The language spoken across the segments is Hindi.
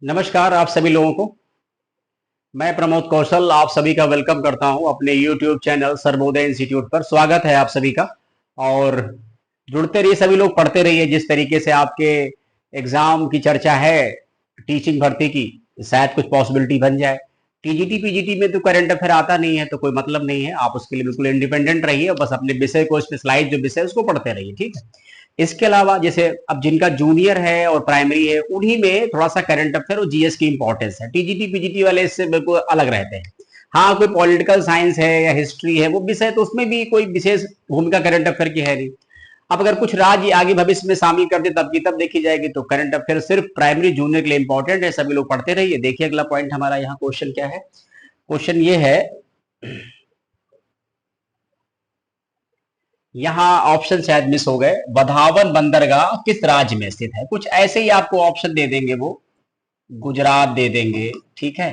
नमस्कार आप सभी लोगों को। मैं प्रमोद कौशल आप सभी का वेलकम करता हूं अपने YouTube चैनल सर्वोदय इंस्टीट्यूट पर। स्वागत है आप सभी का। और जुड़ते रहिए सभी लोग, पढ़ते रहिए। जिस तरीके से आपके एग्जाम की चर्चा है टीचिंग भर्ती की, शायद कुछ पॉसिबिलिटी बन जाए। टीजीटी पीजीटी में तो करंट अफेयर आता नहीं है तो कोई मतलब नहीं है। आप उसके लिए बिल्कुल इंडिपेंडेंट रहिए और बस अपने विषय को, स्पेशलाइज जो विषय है उसको पढ़ते रहिए, ठीक है। इसके अलावा जैसे अब जिनका जूनियर है और प्राइमरी है उन्हीं में थोड़ा सा करंट अफेयर और जीएस की इंपॉर्टेंस है। टीजीटी पीजीटी वाले इससे बिल्कुल अलग रहते हैं। हाँ, कोई पॉलिटिकल साइंस है या हिस्ट्री है वो विषय, तो उसमें भी कोई विशेष भूमिका करंट अफेयर की है नहीं। अब अगर कुछ राज्य आगे भविष्य में शामिल कर दे तब की तब देखी जाएगी। तो करंट अफेयर सिर्फ प्राइमरी जूनियर के लिए इंपॉर्टेंट है, सभी लोग पढ़ते रहिए। देखिए अगला पॉइंट हमारा यहाँ क्वेश्चन क्या है। क्वेश्चन ये है, यहाँ ऑप्शन शायद मिस हो गए। वधावन बंदरगाह किस राज्य में स्थित है? कुछ ऐसे ही आपको ऑप्शन दे देंगे वो। गुजरात दे देंगे, ठीक है,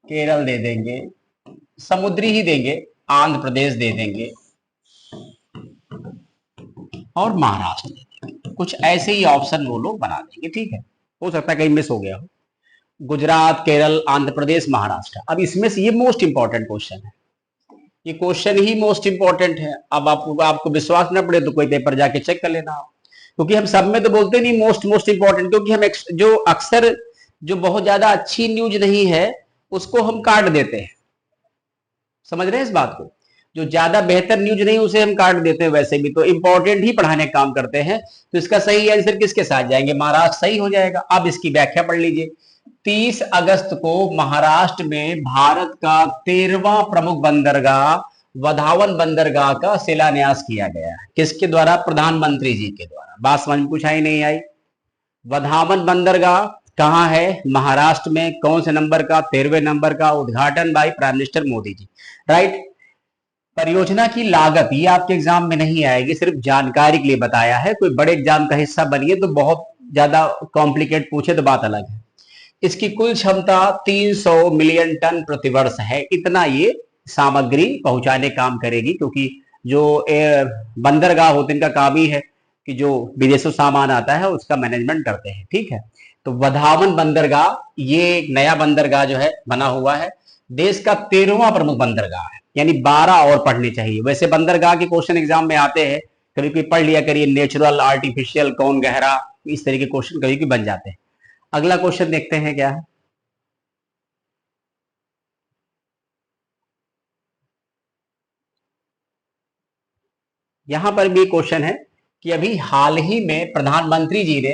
केरल दे देंगे, समुद्री ही देंगे, आंध्र प्रदेश दे देंगे और महाराष्ट्र दे देंगे। कुछ ऐसे ही ऑप्शन वो लोग बना देंगे, ठीक है। हो सकता है कहीं मिस हो गया हो। गुजरात, केरल, आंध्र प्रदेश, महाराष्ट्र। अब इसमें से ये मोस्ट इंपॉर्टेंट क्वेश्चन है। ये क्वेश्चन ही मोस्ट इंपॉर्टेंट है। अब आपको विश्वास न पड़े तो कोई पेपर जाके चेक कर लेना आप। क्योंकि हम सब में तो बोलते नहीं मोस्ट मोस्ट इंपॉर्टेंट, क्योंकि हम जो अक्सर जो बहुत ज्यादा अच्छी न्यूज नहीं है उसको हम काट देते हैं। समझ रहे हैं इस बात को? जो ज्यादा बेहतर न्यूज नहीं उसे हम काट देते हैं। वैसे भी तो इंपॉर्टेंट ही पढ़ाने का काम करते हैं। तो इसका सही आंसर किसके साथ जाएंगे? महाराष्ट्र सही हो जाएगा। अब इसकी व्याख्या पढ़ लीजिए। 30 अगस्त को महाराष्ट्र में भारत का 13वां प्रमुख बंदरगाह वधावन बंदरगाह का शिलान्यास किया गया है। किसके द्वारा? प्रधानमंत्री जी के द्वारा। बात समझ में कुछ आई नहीं आई? वधावन बंदरगाह कहाँ है? महाराष्ट्र में। कौन से नंबर का? 13वें नंबर का। उद्घाटन by prime minister Modi ji, right. परियोजना की लागत ये आपके एग्जाम में नहीं आएगी, सिर्फ जानकारी के लिए बताया है। कोई बड़े एग्जाम का हिस्सा बनिए तो बहुत ज्यादा कॉम्प्लिकेट पूछे तो बात अलग है। इसकी कुल क्षमता 300 मिलियन टन प्रतिवर्ष है। इतना ये सामग्री पहुंचाने काम करेगी, क्योंकि जो बंदरगाह होते हैं इनका काम ही है कि जो विदेशों सामान आता है उसका मैनेजमेंट करते हैं, ठीक है। तो वधावन बंदरगाह ये एक नया बंदरगाह जो है बना हुआ है। देश का 13वां प्रमुख बंदरगाह है, यानी 12 और पढ़ने चाहिए। वैसे बंदरगाह के क्वेश्चन एग्जाम में आते हैं, कभी कभी पढ़ लिया करिए। नेचुरल, आर्टिफिशियल, कौन गहरा, इस तरह के क्वेश्चन कभी कभी बन जाते हैं। अगला क्वेश्चन देखते हैं क्या है। यहां पर भी क्वेश्चन है कि अभी हाल ही में प्रधानमंत्री जी ने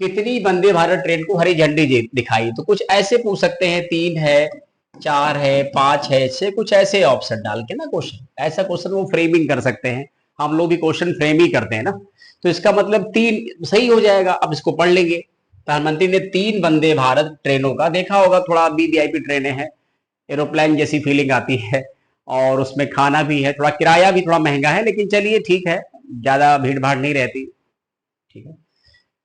कितनी वंदे भारत ट्रेन को हरी झंडी दिखाई? तो कुछ ऐसे पूछ सकते हैं, 3 है, 4 है, 5 है, 6, कुछ ऐसे ऑप्शन डाल के ना क्वेश्चन, ऐसा क्वेश्चन वो फ्रेमिंग कर सकते हैं। हम लोग भी क्वेश्चन फ्रेम ही करते हैं ना। तो इसका मतलब 3 सही हो जाएगा। अब इसको पढ़ लेंगे। प्रधानमंत्री ने 3 वंदे भारत ट्रेनों का देखा होगा। थोड़ा वीवीआईपी ट्रेनें हैं, एरोप्लेन जैसी फीलिंग आती है और उसमें खाना भी है। थोड़ा किराया भी थोड़ा महंगा है, लेकिन चलिए ठीक है, ज्यादा भीड़ भाड़ नहीं रहती, ठीक है।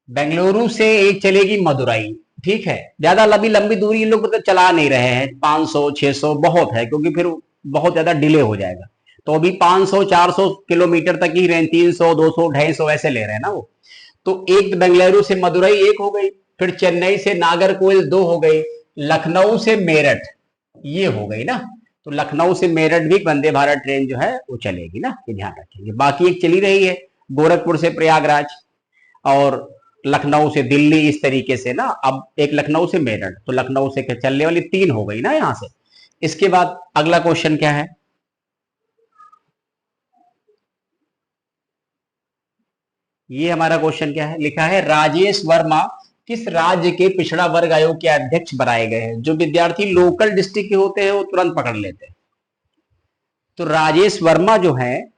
बेंगलुरु से एक चलेगी मदुरई, ठीक है। ज्यादा लंबी लंबी दूरी इन लोग मतलब चला नहीं रहे हैं। 500 600 बहुत है, क्योंकि फिर बहुत ज्यादा डिले हो जाएगा। तो अभी 500 400 किलोमीटर तक ही रेंज, 300 200 250 ऐसे ले रहे हैं ना वो। तो एक बेंगलुरु से मदुरई एक हो गई, फिर चेन्नई से नागरकोइल 2 हो गई, लखनऊ से मेरठ ये हो गई ना। तो लखनऊ से मेरठ भी वंदे भारत ट्रेन जो है वो चलेगी ना, ये ध्यान रखेंगे। बाकी एक चली रही है गोरखपुर से प्रयागराज और लखनऊ से दिल्ली, इस तरीके से ना। अब एक लखनऊ से मेरठ, तो लखनऊ से चलने वाली 3 हो गई ना यहां से। इसके बाद अगला क्वेश्चन क्या है? ये हमारा क्वेश्चन क्या है? लिखा है राजेश वर्मा किस राज्य के पिछड़ा वर्ग आयोग के अध्यक्ष बनाए गए हैं? जो विद्यार्थी लोकल डिस्ट्रिक्ट के होते हैं वो तुरंत पकड़ लेते हैं। तो राजेश वर्मा जो है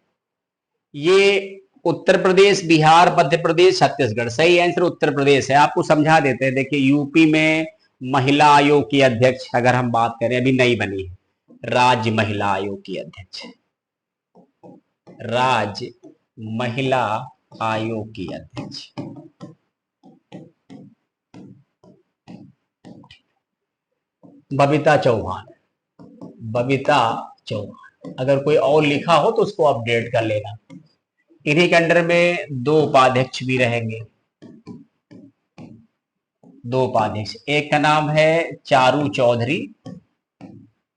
ये उत्तर प्रदेश, बिहार, मध्य प्रदेश, छत्तीसगढ़। सही आंसर उत्तर प्रदेश है। आपको समझा देते हैं। देखिए यूपी में महिला आयोग की अध्यक्ष अगर हम बात करें, अभी नई बनी है, राज्य महिला आयोग की अध्यक्ष, राज्य महिला आयोग की अध्यक्ष बबीता चौहान। बबीता चौहान। अगर कोई और लिखा हो तो उसको अपडेट कर लेना। इन्हीं के अंडर में 2 उपाध्यक्ष भी रहेंगे। दो उपाध्यक्ष, एक का नाम है चारू चौधरी,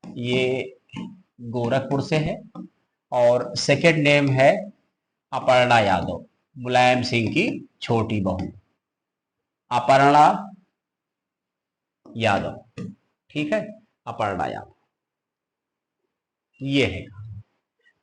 ये गोरखपुर से है, और सेकंड नेम है अपर्णा यादव, मुलायम सिंह की छोटी बहू अपर्णा यादव। ठीक है, अपर्णा यादव ये है।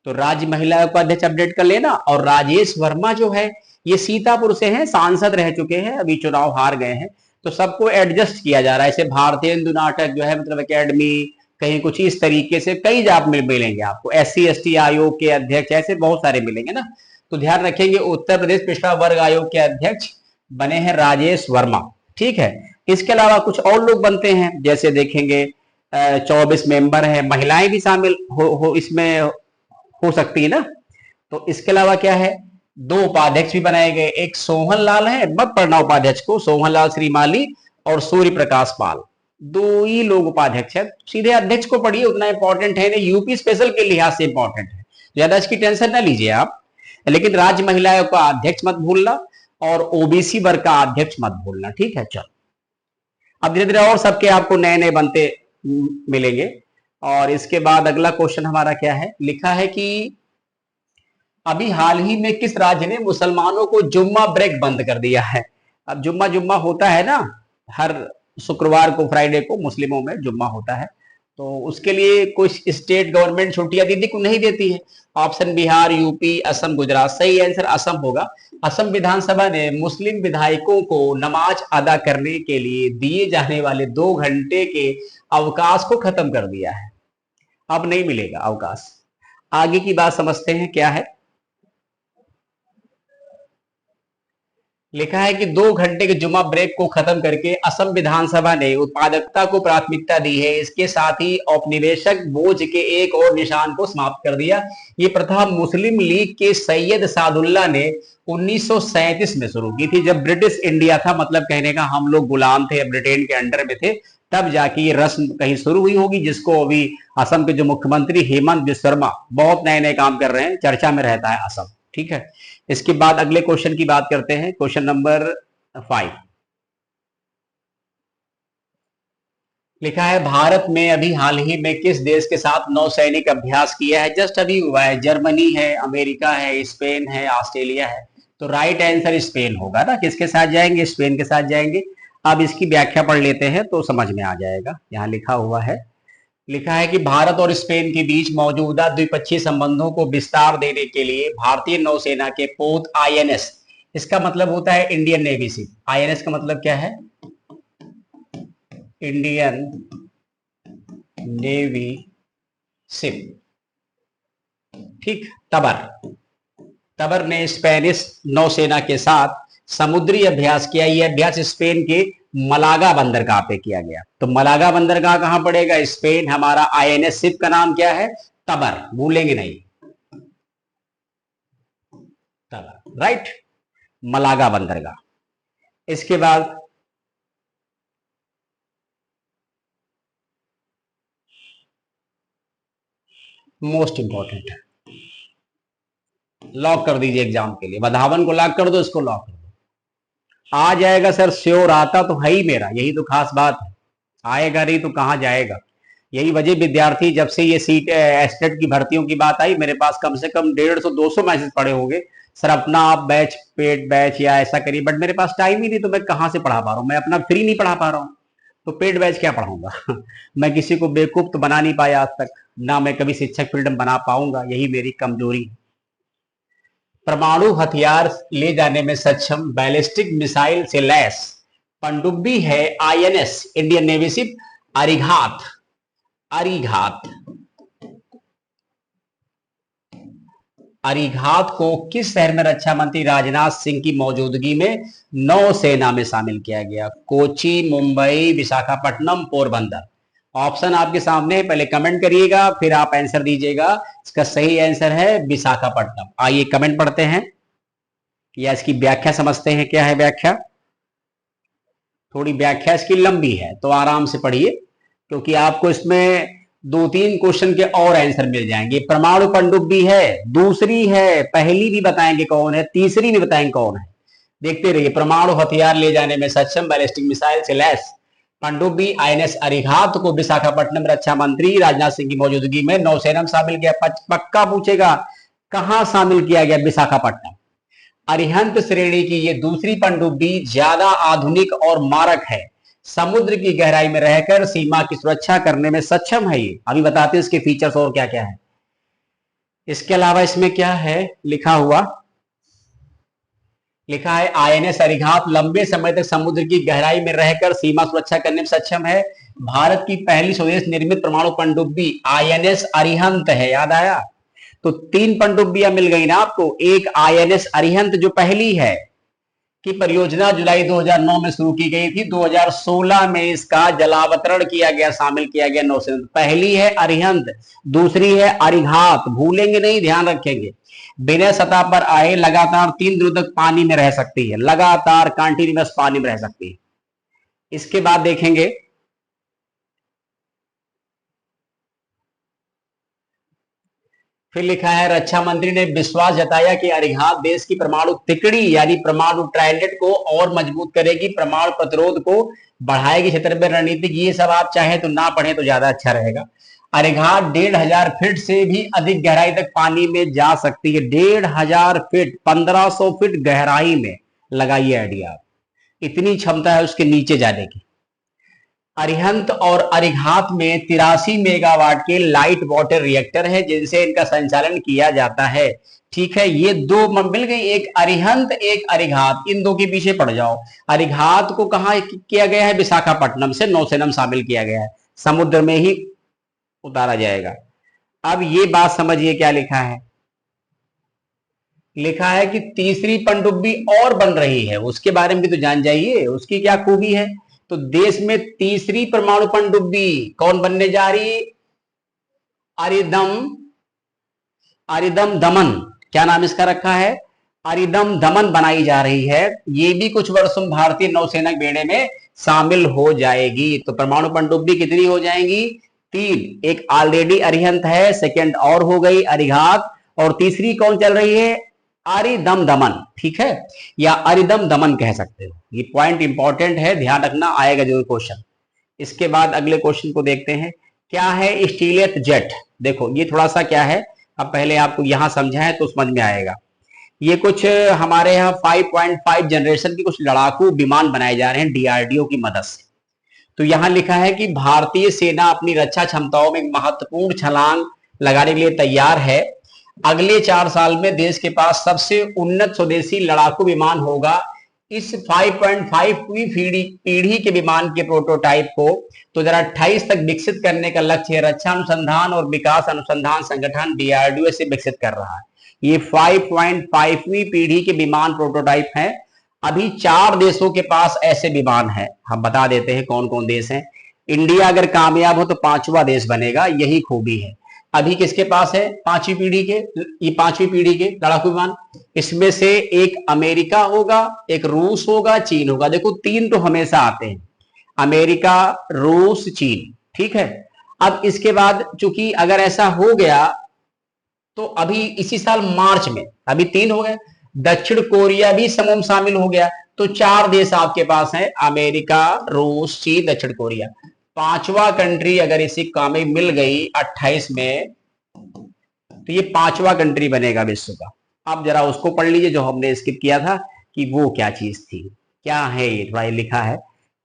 तो राज्य महिला आयोग का अध्यक्ष अपडेट कर लेना। और राजेश वर्मा जो है ये सीतापुर से हैं, सांसद रह चुके हैं, अभी चुनाव हार गए हैं, तो सबको एडजस्ट किया जा रहा है। ऐसे भारतेंदु नाटक जो है मतलब एकेडमी कहीं कुछ इस तरीके से कई जॉब मिलेंगे आपको, SC/ST आयोग के अध्यक्ष ऐसे बहुत सारे मिलेंगे ना। तो ध्यान रखेंगे उत्तर प्रदेश पिछड़ा वर्ग आयोग के अध्यक्ष बने हैं राजेश वर्मा। ठीक है, इसके अलावा कुछ और लोग बनते हैं, जैसे देखेंगे 24 मेंबर है, महिलाएं भी शामिल हो इसमें हो सकती है ना। तो इसके अलावा क्या है, दो उपाध्यक्ष भी बनाए गए, एक सोहन लाल है, मत पढ़ना उपाध्यक्ष को, सोहन लाल श्रीमाली और सूर्य प्रकाश पाल, दो ही लोग उपाध्यक्ष है। सीधे अध्यक्ष को पढ़िए, उतना इंपॉर्टेंट है नहीं, यूपी स्पेशल के लिहाज से इंपॉर्टेंट है, ज्यादा इसकी टेंशन ना लीजिए आप। लेकिन राज्य महिला आयोग का अध्यक्ष मत भूलना और ओबीसी वर्ग का अध्यक्ष मत भूलना। ठीक है, चलो अब धीरे धीरे और सबके आपको नए नए बनते मिलेंगे। और इसके बाद अगला क्वेश्चन हमारा क्या है, लिखा है कि अभी हाल ही में किस राज्य ने मुसलमानों को जुम्मा ब्रेक बंद कर दिया है। अब जुम्मा जुम्मा होता है ना, हर शुक्रवार को, फ्राइडे को मुस्लिमों में जुम्मा होता है, तो उसके लिए कुछ स्टेट गवर्नमेंट छुट्टियां दीदी को नहीं देती है। Option Bihar, UP, Assam, Gujarat. सही आंसर असम होगा। असम विधानसभा ने मुस्लिम विधायकों को नमाज अदा करने के लिए दिए जाने वाले 2 घंटे के अवकाश को खत्म कर दिया है, अब नहीं मिलेगा अवकाश। आगे की बात समझते हैं क्या है। लिखा है कि 2 घंटे के जुम्मा ब्रेक को खत्म करके असम विधानसभा ने उत्पादकता को प्राथमिकता दी है। इसके साथ ही औपनिवेशक बोझ के एक और निशान को समाप्त कर दिया। ये प्रथा मुस्लिम लीग के सैयद सादुल्ला ने 1937 में शुरू की थी, जब ब्रिटिश इंडिया था, मतलब कहने का हम लोग गुलाम थे, ब्रिटेन के अंडर में थे, तब जाके ये रस्म कहीं शुरू हुई होगी, जिसको अभी असम के जो मुख्यमंत्री हेमंत बिस्वा शर्मा बहुत नए नए काम कर रहे हैं, चर्चा में रहता है असम। ठीक है, इसके बाद अगले क्वेश्चन की बात करते हैं, क्वेश्चन नंबर 5। लिखा है भारत में अभी हाल ही में किस देश के साथ नौसैनिक अभ्यास किया है। जस्ट अभी हुआ है, जर्मनी है, अमेरिका है, स्पेन है, ऑस्ट्रेलिया है। तो राइट आंसर स्पेन होगा ना। किसके साथ जाएंगे, स्पेन के साथ जाएंगे। अब इसकी व्याख्या पढ़ लेते हैं तो समझ में आ जाएगा। यहां लिखा हुआ है, लिखा है कि भारत और स्पेन के बीच मौजूदा द्विपक्षीय संबंधों को विस्तार देने के लिए भारतीय नौसेना के पोत INS, इसका मतलब होता है इंडियन नेवी शिप। INS का मतलब क्या है, इंडियन नेवी शिप। ठीक, तबर ने स्पेनिश नौसेना के साथ समुद्री अभ्यास किया। यह अभ्यास स्पेन के मलागा बंदरगाह पे किया गया। तो मलागा बंदरगाह कहां पड़ेगा, स्पेन। हमारा INS शिप का नाम क्या है, तबर, भूलेंगे नहीं, तबर, राइट, मलागा बंदरगाह। इसके बाद मोस्ट इंपॉर्टेंट है, लॉक कर दीजिए एग्जाम के लिए, बधावन को लॉक कर दो, इसको लॉक कर दो। आ जाएगा सर, श्योर, आता तो है ही मेरा, यही तो खास बात है, आएगा नहीं तो कहां जाएगा। यही वजह विद्यार्थी जब से ये सीट एस्टेट की भर्तियों की बात आई, मेरे पास कम से कम 150-200 मैसेज पड़े होंगे, सर अपना आप बैच, पेड बैच या ऐसा करिए, बट मेरे पास टाइम ही नहीं, तो मैं कहां से पढ़ा पा रहा हूं, मैं अपना फ्री नहीं पढ़ा पा रहा हूं, तो पेड बैच क्या पढ़ाऊंगा। मैं किसी को बेवकूफ तो बना नहीं पाया आज तक, ना मैं कभी शिक्षक फील्ड में बना पाऊंगा, यही मेरी कमजोरी है। परमाणु हथियार ले जाने में सक्षम बैलिस्टिक मिसाइल से लैस पनडुब्बी है INS, Indian navy ship Arighat. Arighat को किस शहर में रक्षा मंत्री राजनाथ सिंह की मौजूदगी में नौसेना में शामिल किया गया। कोची, मुंबई, विशाखापट्टनम, पोरबंदर। ऑप्शन आपके सामने, पहले कमेंट करिएगा फिर आप आंसर दीजिएगा। इसका सही आंसर है विशाखापट्टनम। आइए कमेंट पढ़ते हैं या इसकी व्याख्या समझते हैं। क्या है व्याख्या, थोड़ी व्याख्या इसकी लंबी है तो आराम से पढ़िए, क्योंकि आपको इसमें 2-3 क्वेश्चन के और आंसर मिल जाएंगे। परमाणु पनडुब्बी है, दूसरी है, पहली भी बताएंगे कौन है, तीसरी भी बताएंगे कौन है। देखते रहिए। परमाणु हथियार ले जाने में सक्षम बैलिस्टिक मिसाइल से लैस पनडुब्बी आईएनएस अरिहंत को विशाखापट्टनम में रक्षा मंत्री राजनाथ सिंह की मौजूदगी में नौसेना में शामिल किया। पक्का पूछेगा कहां शामिल किया गया? विशाखापट्टनम। अरिहंत श्रेणी की ये दूसरी पनडुब्बी ज्यादा आधुनिक और मारक है। समुद्र की गहराई में रहकर सीमा की सुरक्षा करने में सक्षम है ये। अभी बताते हैं इसके फीचर्स और क्या क्या है। इसके अलावा इसमें क्या है लिखा हुआ? लिखा है आईएनएस अरिहंत लंबे समय तक समुद्र की गहराई में रहकर सीमा सुरक्षा करने में सक्षम है। भारत की पहली स्वदेश निर्मित परमाणु पनडुब्बी आईएनएस अरिहंत है। याद आया? तो 3 पनडुब्बियां मिल गई ना आपको। एक आईएनएस अरिहंत जो पहली है की परियोजना जुलाई 2009 में शुरू की गई थी। 2016 में इसका जलावतरण किया गया, शामिल किया गया नौसेना। पहली है अरिहंत, दूसरी है अरिघात। भूलेंगे नहीं, ध्यान रखेंगे। बिना सतह पर आए लगातार 3 दिनों तक पानी में रह सकती है। लगातार कंटिन्यूअस पानी में रह सकती है। इसके बाद देखेंगे फिर लिखा है रक्षा मंत्री ने विश्वास जताया कि अरिहंत देश की परमाणु तिकड़ी यानी परमाणु ट्राइडेंट को और मजबूत करेगी, परमाणु प्रतिरोध को बढ़ाएगी। क्षेत्र में रणनीतिक, ये सब आप चाहे तो ना पढ़े तो ज्यादा अच्छा रहेगा। अरिहंत 1500 फीट से भी अधिक गहराई तक पानी में जा सकती है। 1500 फीट, 1500 फीट गहराई में। लगाइए आइडिया, इतनी क्षमता है उसके नीचे जाने की। अरिहंत और अरिघात में 83 मेगावाट के लाइट वाटर रिएक्टर है जिनसे इनका संचालन किया जाता है। ठीक है, ये दो मिल गई, एक अरिहंत एक अरिघात। इन दो के पीछे पड़ जाओ। अरिघात को कहा किया गया है? विशाखापट्टनम से नौसेना में शामिल किया गया है। समुद्र में ही उतारा जाएगा। अब ये बात समझिए क्या लिखा है। लिखा है कि तीसरी पनडुब्बी और बन रही है, उसके बारे में भी तो जान जाइए, उसकी क्या खूबी है। तो देश में तीसरी परमाणु पनडुब्बी कौन बनने जा रही? अरिदम, अरिदम दमन। क्या नाम इसका रखा है? अरिदम दमन बनाई जा रही है। ये भी कुछ वर्षों में भारतीय नौसेना के बेड़े में शामिल हो जाएगी। तो परमाणु पनडुब्बी कितनी हो जाएंगी? 3। एक ऑलरेडी अरिहंत है, सेकंड और हो गई अरिघात, और तीसरी कौन चल रही है? अरिदम दमन। ठीक है, या अरिदम दमन कह सकते हो। ये पॉइंट इंपॉर्टेंट है, ध्यान रखना, आएगा जरूर क्वेश्चन। इसके बाद अगले क्वेश्चन को देखते हैं। क्या है स्टीलेट जेट? देखो ये थोड़ा सा क्या है, अब पहले आपको यहां समझा है तो समझ में आएगा। ये कुछ हमारे यहाँ 5.5 जनरेशन की कुछ लड़ाकू विमान बनाए जा रहे हैं डीआरडीओ की मदद से। तो यहां लिखा है कि भारतीय सेना अपनी रक्षा क्षमताओं में महत्वपूर्ण छलांग लगाने के लिए तैयार है। अगले 4 साल में देश के पास सबसे उन्नत स्वदेशी लड़ाकू विमान होगा। इस 5.5वीं पीढ़ी के विमान के प्रोटोटाइप को 2028 तक विकसित करने का लक्ष्य रक्षा अनुसंधान और विकास अनुसंधान संगठन डीआरडीओ से विकसित कर रहा है। ये 5.5वीं पीढ़ी के विमान प्रोटोटाइप है। अभी 4 देशों के पास ऐसे विमान है, हम बता देते हैं कौन कौन देश हैं। इंडिया अगर कामयाब हो तो 5वां देश बनेगा, यही खूबी है। अभी किसके पास है 5वीं पीढ़ी के? ये 5वीं पीढ़ी के लड़ाकू विमान। इसमें से एक अमेरिका होगा, एक रूस होगा, चीन होगा। देखो 3 तो हमेशा आते हैं, अमेरिका, रूस, चीन। ठीक है, अब इसके बाद चूंकि अगर ऐसा हो गया तो अभी इसी साल मार्च में, अभी 3 हो गए, दक्षिण कोरिया भी समूह में शामिल हो गया। तो 4 देश आपके पास है, अमेरिका, रूस, चीन, दक्षिण कोरिया। 5वां कंट्री अगर इसी काम में मिल गई 28 में, तो ये 5वां कंट्री बनेगा विश्व का। अब जरा उसको पढ़ लीजिए जो हमने स्किप किया था, कि वो क्या चीज थी। क्या है ये, थोड़ा लिखा है।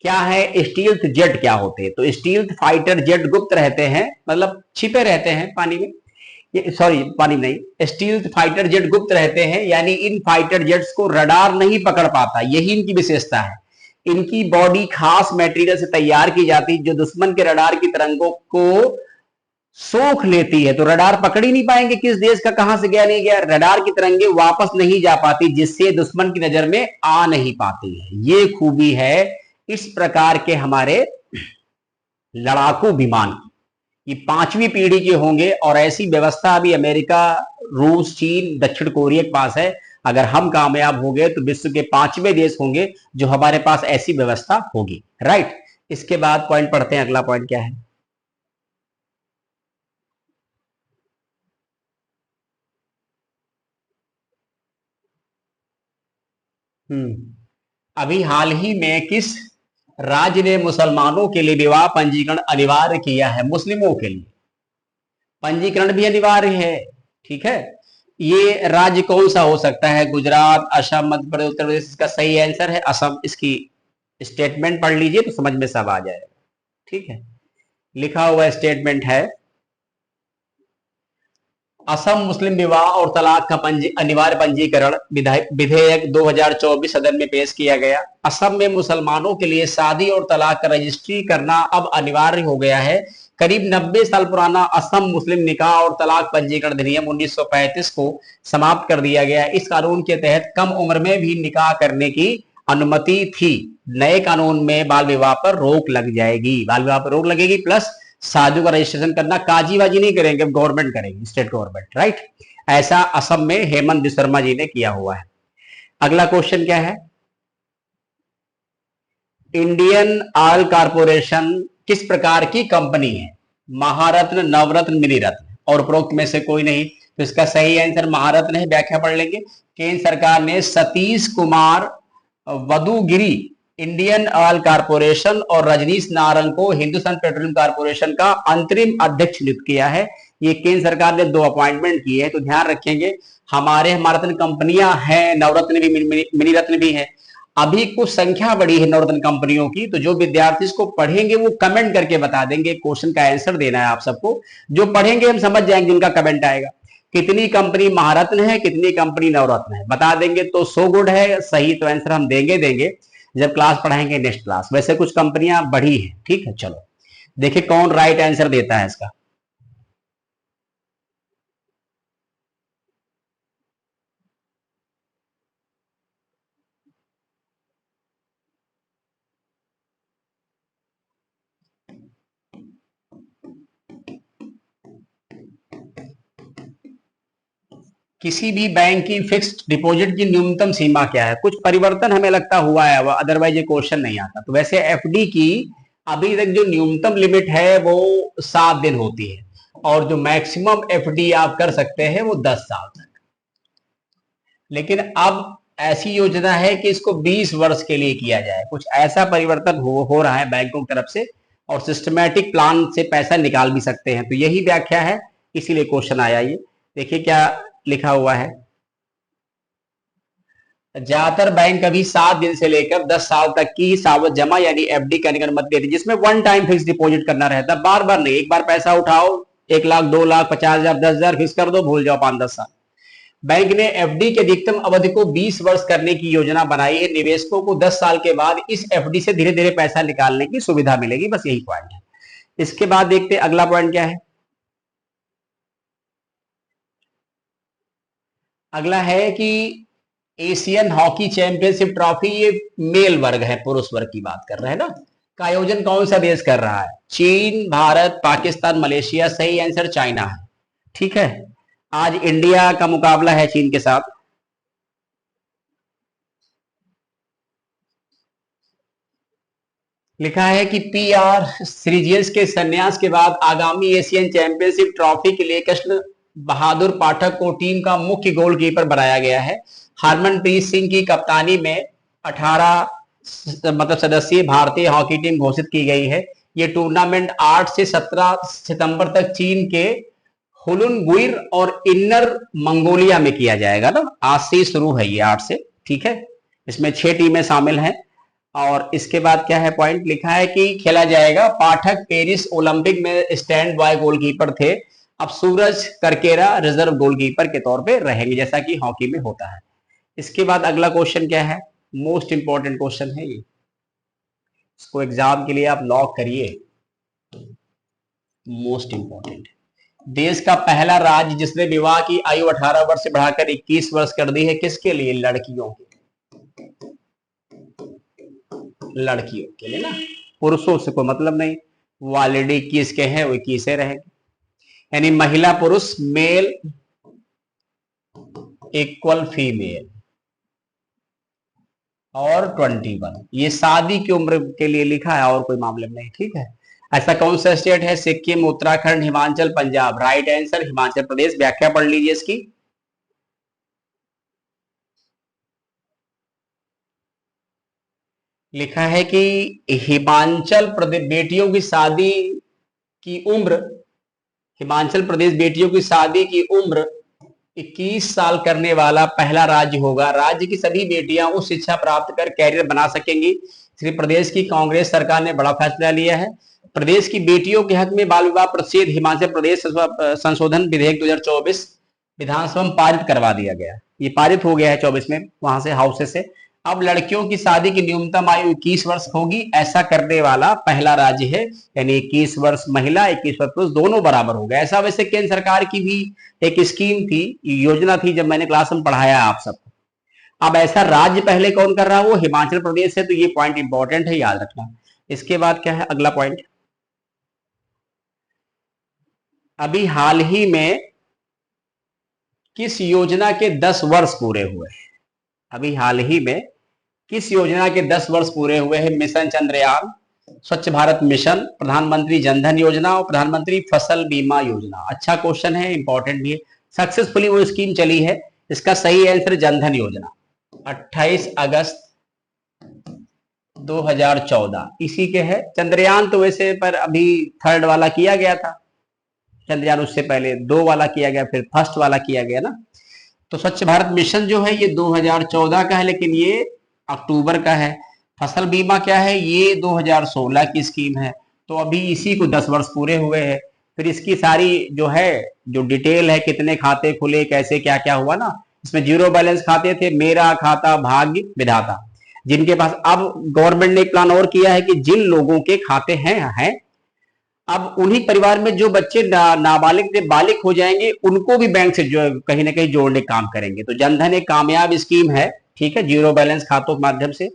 क्या है स्टील्थ जेट? क्या होते हैं? तो स्टील्थ फाइटर जेट गुप्त रहते हैं, मतलब छिपे रहते हैं पानी में। ये सॉरी, पानी नहीं, स्टील्थ फाइटर जेट गुप्त रहते हैं, यानी इन फाइटर जेट्स को रडार नहीं पकड़ पाता, यही इनकी विशेषता है। इनकी बॉडी खास मटेरियल से तैयार की जाती है जो दुश्मन के रडार की तरंगों को सोख लेती है। तो रडार पकड़ ही नहीं पाएंगे किस देश का कहां से गया नहीं गया। रडार की तरंगे वापस नहीं जा पाती, जिससे दुश्मन की नजर में आ नहीं पाती है। ये खूबी है इस प्रकार के हमारे लड़ाकू विमान की। ये 5वीं पीढ़ी के होंगे, और ऐसी व्यवस्था अभी अमेरिका, रूस, चीन, दक्षिण कोरिया के पास है। अगर हम कामयाब हो गए तो विश्व के 5वें देश होंगे जो हमारे पास ऐसी व्यवस्था होगी। राइट, इसके बाद पॉइंट पढ़ते हैं, अगला पॉइंट क्या है। अभी हाल ही में किस राज्य ने मुसलमानों के लिए विवाह पंजीकरण अनिवार्य किया है? मुस्लिमों के लिए पंजीकरण भी अनिवार्य है। ठीक है, ये राज्य कौन सा हो सकता है? गुजरात, असम, मध्य प्रदेश, उत्तर प्रदेश। इसका सही आंसर है असम। इसकी स्टेटमेंट पढ़ लीजिए तो समझ में सब आ जाएगा। ठीक है, लिखा हुआ स्टेटमेंट है, असम मुस्लिम विवाह और तलाक का अनिवार्य पंजीकरण विधेयक 2024 सदन में पेश किया गया। असम में मुसलमानों के लिए शादी और तलाक का रजिस्ट्री करना अब अनिवार्य हो गया है। करीब 90 साल पुराना असम मुस्लिम निकाह और तलाक पंजीकरण अधिनियम 1935 को समाप्त कर दिया गया। इस कानून के तहत कम उम्र में भी निकाह करने की अनुमति थी। नए कानून में बाल विवाह पर रोक लग जाएगी। बाल विवाह पर रोक लगेगी, प्लस शादी का रजिस्ट्रेशन करना काजी बाजी नहीं करेंगे, गवर्नमेंट करेगी, स्टेट गवर्नमेंट। राइट, ऐसा असम में हेमंत विश्व जी ने किया हुआ है। अगला क्वेश्चन क्या है? इंडियन ऑयल कारपोरेशन किस प्रकार की कंपनी है? महारत्न, नवरत्न, मिनीरत्न और उपरोक्त में से कोई नहीं। तो इसका सही आंसर महारत्न है। व्याख्या पढ़ लेंगे। केंद्र सरकार ने Satish Kumar Vadugiri Indian Oil Corporation और रजनीश नारंग को हिंदुस्तान पेट्रोलियम कारपोरेशन का अंतरिम अध्यक्ष नियुक्त किया है। ये केंद्र सरकार ने 2 अपॉइंटमेंट किए हैं, तो ध्यान रखेंगे। हमारे महारत्न कंपनियां हैं, नवरत्न भी, मिनी रत्न भी है। अभी कुछ संख्या बढ़ी है नवरत्न कंपनियों की, तो जो विद्यार्थी इसको पढ़ेंगे वो कमेंट करके बता देंगे। क्वेश्चन का आंसर देना है आप सबको। जो पढ़ेंगे हम समझ जाएंगे, उनका कमेंट आएगा। कितनी कंपनी महारत्न है, कितनी कंपनी नवरत्न है, बता देंगे तो सो गुड है। सही तो आंसर हम देंगे जब क्लास पढ़ाएंगे नेक्स्ट क्लास। वैसे कुछ कंपनियां बढ़ी है। ठीक है, चलो देखिए कौन राइट आंसर देता है इसका। किसी भी बैंक की फिक्स्ड डिपॉजिट की न्यूनतम सीमा क्या है? कुछ परिवर्तन हमें लगता हुआ है, अदरवाइज ये क्वेश्चन नहीं आता। तो वैसे एफडी की अभी तक जो न्यूनतम लिमिट है वो 7 दिन होती है, और जो मैक्सिमम एफडी आप कर सकते हैं वो 10 साल तक। लेकिन अब ऐसी योजना है कि इसको 20 वर्ष के लिए किया जाए। कुछ ऐसा परिवर्तन हो रहा है बैंकों की तरफ से, और सिस्टमैटिक प्लान से पैसा निकाल भी सकते हैं। तो यही व्याख्या है, इसीलिए क्वेश्चन आया ये। देखिए क्या लिखा हुआ है। ज्यादातर बैंक अभी 7 दिन से लेकर 10 साल तक की सावधि जमा यानी एफडी करने की अनुमति देती है, जिसमें वन टाइम फिक्स डिपॉजिट करना रहता है, बार बार नहीं। एक बार पैसा उठाओ, 1 लाख, 2 लाख, 50,000, 10,000 फिक्स कर दो, भूल जाओ 5-10 साल। बैंक ने एफडी की अधिकतम अवधि को 20 वर्ष करने की योजना बनाई है। निवेशकों को 10 साल के बाद इस एफडी से धीरे धीरे पैसा निकालने की सुविधा मिलेगी। बस यही पॉइंट है। इसके बाद देखते हैं अगला पॉइंट क्या है। अगला है कि एशियन हॉकी चैंपियनशिप ट्रॉफी, ये मेल वर्ग है, पुरुष वर्ग की बात कर रहे हैं ना, का आयोजन कौन सा देश कर रहा है? चीन, भारत, पाकिस्तान, मलेशिया। सही आंसर चाइना है। ठीक है, आज इंडिया का मुकाबला है चीन के साथ। लिखा है कि पीआर सीरीज के संन्यास के बाद आगामी एशियन चैंपियनशिप ट्रॉफी के लिए कृष्ण बहादुर पाठक को टीम का मुख्य गोलकीपर बनाया गया है। हरमनप्रीत सिंह की कप्तानी में 18 सदस्यीय भारतीय हॉकी टीम घोषित की गई है। ये टूर्नामेंट 8 से 17 सितंबर तक चीन के हुलुनगुइर और इन्नर मंगोलिया में किया जाएगा ना। आज से शुरू है ये, 8 से। ठीक है, इसमें 6 टीमें शामिल हैं। और इसके बाद क्या है पॉइंट, लिखा है कि खेला जाएगा। पाठक पेरिस ओलंपिक में स्टैंड बाय गोलकीपर थे, अब सूरज करकेरा रिजर्व गोलकीपर के तौर पे रहेंगे, जैसा कि हॉकी में होता है। इसके बाद अगला क्वेश्चन क्या है? मोस्ट इंपॉर्टेंट क्वेश्चन है ये, इसको एग्जाम के लिए आप लॉक करिए। मोस्ट इंपॉर्टेंट, देश का पहला राज्य जिसने विवाह की आयु 18 वर्ष से बढ़ाकर 21 वर्ष कर दी है, किसके लिए? लड़कियों के, लड़कियों के लिए ना, पुरुषों से कोई मतलब नहीं। वो ऑलरेडी 21 के हैं, वो 21 रहेंगे। यानी महिला पुरुष, मेल इक्वल फीमेल, और 21, ये शादी की उम्र के लिए लिखा है, और कोई मामले में नहीं। ठीक है, ऐसा कौन सा स्टेट है? सिक्किम, उत्तराखंड, हिमाचल, पंजाब। Right answer Himachal Pradesh. व्याख्या पढ़ लीजिए इसकी। लिखा है कि हिमाचल प्रदेश बेटियों की शादी की उम्र, हिमाचल प्रदेश बेटियों की शादी की उम्र 21 साल करने वाला पहला राज्य होगा। राज्य की सभी बेटियां उच्च शिक्षा प्राप्त कर कैरियर बना सकेंगी। श्री प्रदेश की कांग्रेस सरकार ने बड़ा फैसला लिया है। प्रदेश की बेटियों के हक में बाल विवाह प्रतिषेध हिमाचल प्रदेश संशोधन विधेयक 2024 विधानसभा में पारित करवा दिया गया। ये पारित हो गया है 24 में वहां से हाउसेस से। अब लड़कियों की शादी की न्यूनतम आयु 21 वर्ष होगी। ऐसा करने वाला पहला राज्य है, यानी 21 वर्ष महिला 21 वर्ष पुरुष दोनों बराबर हो गए। ऐसा वैसे केंद्र सरकार की भी एक स्कीम थी, योजना थी, जब मैंने क्लास में पढ़ाया आप सबको। अब ऐसा राज्य पहले कौन कर रहा है, वो हिमाचल प्रदेश है। तो ये पॉइंट इंपॉर्टेंट है, याद रखना। इसके बाद क्या है अगला पॉइंट, अभी हाल ही में किस योजना के 10 वर्ष पूरे हुए? अभी हाल ही में किस योजना के 10 वर्ष पूरे हुए हैं? मिशन चंद्रयान, स्वच्छ भारत मिशन, प्रधानमंत्री जनधन योजना और प्रधानमंत्री फसल बीमा योजना। अच्छा क्वेश्चन है, इंपॉर्टेंट भी है। सक्सेसफुली वो स्कीम चली है। इसका सही आंसर जनधन योजना 28 अगस्त 2014 इसी के है। चंद्रयान तो वैसे पर अभी थर्ड वाला किया गया था, चंद्रयान उससे पहले 2 वाला किया गया, फिर फर्स्ट वाला किया गया ना। तो स्वच्छ भारत मिशन जो है ये 2014 का है, लेकिन ये अक्टूबर का है। फसल बीमा क्या है, ये 2016 की स्कीम है। तो अभी इसी को 10 वर्ष पूरे हुए हैं। फिर इसकी सारी जो है जो डिटेल है, कितने खाते खुले, कैसे क्या क्या हुआ ना, इसमें जीरो बैलेंस खाते थे, मेरा खाता भाग्य विधाता, जिनके पास। अब गवर्नमेंट ने एक प्लान और किया है कि जिन लोगों के खाते हैं अब उन्हीं परिवार में जो बच्चे नाबालिग से बालिग हो जाएंगे उनको भी बैंक से जो कहीं ना कहीं जोड़ने काम करेंगे। तो जनधन एक कामयाब स्कीम है, ठीक है, जीरो बैलेंस खातों के माध्यम से।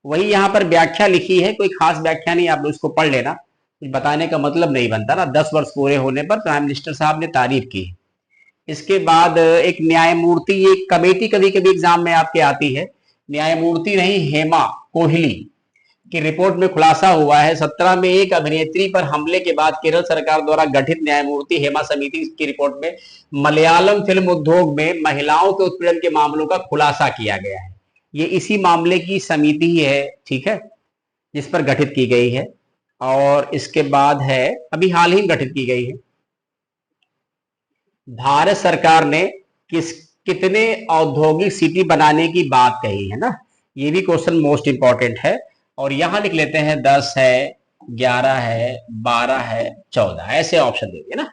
वही यहाँ पर व्याख्या लिखी है, कोई खास व्याख्या नहीं, आप उसको पढ़ लेना, कुछ बताने का मतलब नहीं बनता ना। 10 वर्ष पूरे होने पर प्राइम मिनिस्टर साहब ने तारीफ की। इसके बाद एक न्यायमूर्ति, एक कमेटी कभी कभी एग्जाम में आपके आती है, न्यायमूर्ति नहीं, हेमा कोहली की रिपोर्ट में खुलासा हुआ है 17 में एक अभिनेत्री पर हमले के बाद केरल सरकार द्वारा गठित न्यायमूर्ति हेमा समिति की रिपोर्ट में मलयालम फिल्म उद्योग में महिलाओं के उत्पीड़न के मामलों का खुलासा किया गया है। ये इसी मामले की समिति ही है, ठीक है, जिस पर गठित की गई है। और इसके बाद है, अभी हाल ही में गठित की गई है। भारत सरकार ने कितने औद्योगिक सिटी बनाने की बात कही है ना, ये भी क्वेश्चन मोस्ट इंपॉर्टेंट है। और यहां लिख लेते हैं 10 है, 11 है, 12 है, 14, ऐसे ऑप्शन दे दिए ना।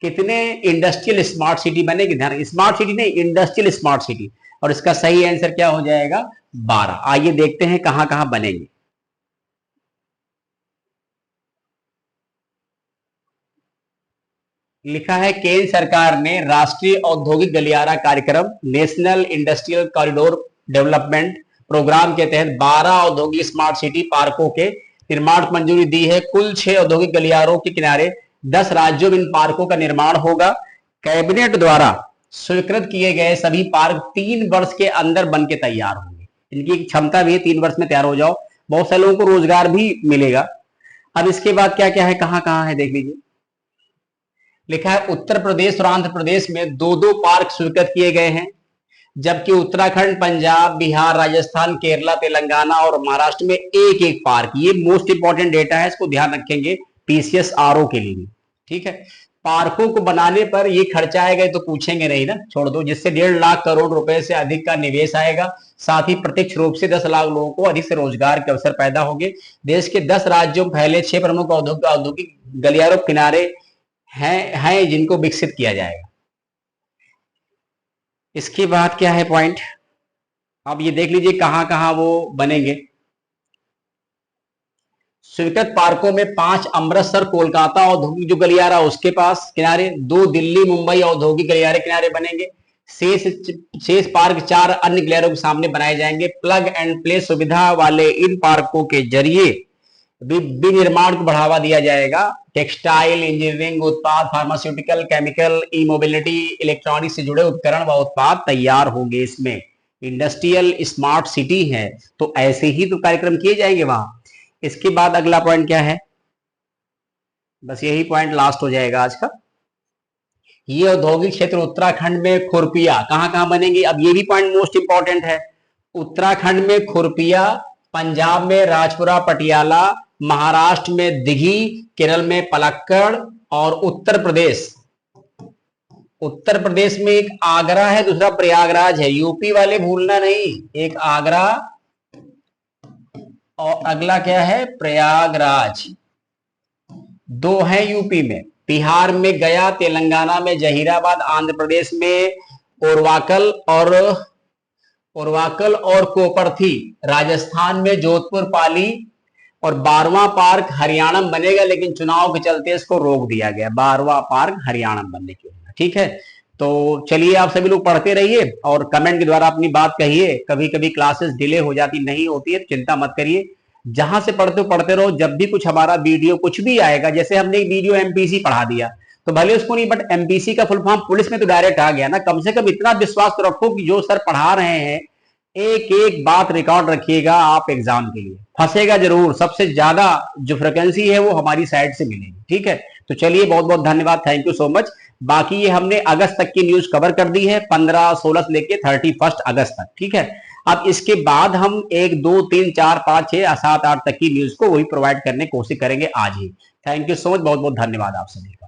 कितने इंडस्ट्रियल स्मार्ट सिटी बनेगी, ध्यान, स्मार्ट सिटी नहीं, इंडस्ट्रियल स्मार्ट सिटी। और इसका सही आंसर क्या हो जाएगा, 12। आइए देखते हैं कहां कहां बनेंगे। लिखा है केंद्र सरकार ने राष्ट्रीय औद्योगिक गलियारा कार्यक्रम, national industrial corridor development programme के तहत 12 औद्योगिक स्मार्ट सिटी पार्कों के निर्माण को मंजूरी दी है। कुल 6 औद्योगिक गलियारों के किनारे 10 राज्यों में इन पार्कों का निर्माण होगा। कैबिनेट द्वारा स्वीकृत किए गए सभी पार्क 3 वर्ष के अंदर बन के तैयार होंगे। इनकी क्षमता भी है 3 वर्ष में तैयार हो जाओ। बहुत सारे लोगों को रोजगार भी मिलेगा। अब इसके बाद क्या क्या है, कहां कहां है, देख लीजिए। लिखा है उत्तर प्रदेश और आंध्र प्रदेश में 2-2 पार्क स्वीकृत किए गए हैं, जबकि उत्तराखंड, पंजाब, बिहार, राजस्थान, केरला, तेलंगाना और महाराष्ट्र में एक एक पार्क। ये मोस्ट इंपॉर्टेंट डेटा है, इसको ध्यान रखेंगे पीसीएस आरओ के लिए, ठीक है। पार्कों को बनाने पर ये खर्चा आएगा तो पूछेंगे नहीं ना, छोड़ दो, जिससे 1.5 लाख करोड़ रुपए से अधिक का निवेश आएगा। साथ ही प्रत्यक्ष रूप से 10 लाख लोगों को अधिक से रोजगार के अवसर पैदा होंगे। देश के 10 राज्यों में पहले 6 प्रमुख औद्योगिक गलियारों किनारे हैं जिनको विकसित किया जाएगा। इसके बाद क्या है पॉइंट, अब ये देख लीजिए कहां कहां वो बनेंगे। स्वीकृत पार्कों में 5 अमृतसर कोलकाता औद्योगिक जो गलियारा उसके पास किनारे, 2 दिल्ली मुंबई औद्योगिक गलियारे किनारे बनेंगे। शेष पार्क 4 अन्य गलियारों के सामने बनाए जाएंगे। प्लग एंड प्ले सुविधा वाले इन पार्कों के जरिए विनिर्माण को बढ़ावा दिया जाएगा। टेक्सटाइल, इंजीनियरिंग उत्पाद, फार्मास्यूटिकल, केमिकल, ई मोबिलिटी, इलेक्ट्रॉनिक्स से जुड़े उपकरण व उत्पाद तैयार होंगे। इसमें इंडस्ट्रियल स्मार्ट सिटी है, तो ऐसे ही तो कार्यक्रम किए जाएंगे वहां। इसके बाद अगला पॉइंट क्या है, बस यही पॉइंट लास्ट हो जाएगा आज का। ये औद्योगिक क्षेत्र उत्तराखंड में खुरपिया कहां कहां बनेंगी, अब ये भी पॉइंट मोस्ट इंपॉर्टेंट है। उत्तराखंड में खुरपिया पंजाब में राजपुरा पटियाला, महाराष्ट्र में दिघी, केरल में पलक्कड़ और उत्तर प्रदेश में एक आगरा है, दूसरा प्रयागराज है। यूपी वाले भूलना नहीं, एक आगरा और अगला क्या है, प्रयागराज। दो हैं यूपी में। बिहार में गया, तेलंगाना में जहीराबाद, आंध्र प्रदेश में ओरवाकल और कोपरथी, राजस्थान में जोधपुर पाली और 12वां पार्क हरियाणा में बनेगा, लेकिन चुनाव के चलते इसको रोक दिया गया। 12वां पार्क हरियाणा में बनने की, ठीक है। तो चलिए, आप सभी लोग पढ़ते रहिए और कमेंट के द्वारा अपनी बात कहिए। कभी कभी क्लासेस डिले हो जाती, नहीं होती है, चिंता मत करिए, जहां से पढ़ते हो पढ़ते रहो। जब भी कुछ हमारा वीडियो कुछ भी आएगा, जैसे हमने एक वीडियो एमपीसी पढ़ा दिया, तो भले उसको नहीं, बट एमपीसी का फुल फॉर्म पुलिस में तो डायरेक्ट आ गया ना। कम से कम इतना विश्वास तो रखो कि जो सर पढ़ा रहे हैं एक एक बात रिकॉर्ड रखिएगा, आप एग्जाम के लिए फंसेगा जरूर। सबसे ज्यादा जो फ्रिक्वेंसी है वो हमारी साइड से मिलेगी, ठीक है। तो चलिए, बहुत बहुत धन्यवाद, थैंक यू सो मच। बाकी ये हमने अगस्त तक की न्यूज कवर कर दी है, 15, 16 से लेके 31 अगस्त तक, ठीक है। अब इसके बाद हम 1, 2, 3, 4, 5, 6, 7, 8 तक की न्यूज को वही प्रोवाइड करने की कोशिश करेंगे आज ही। थैंक यू सो मच, बहुत बहुत धन्यवाद आप सभी का।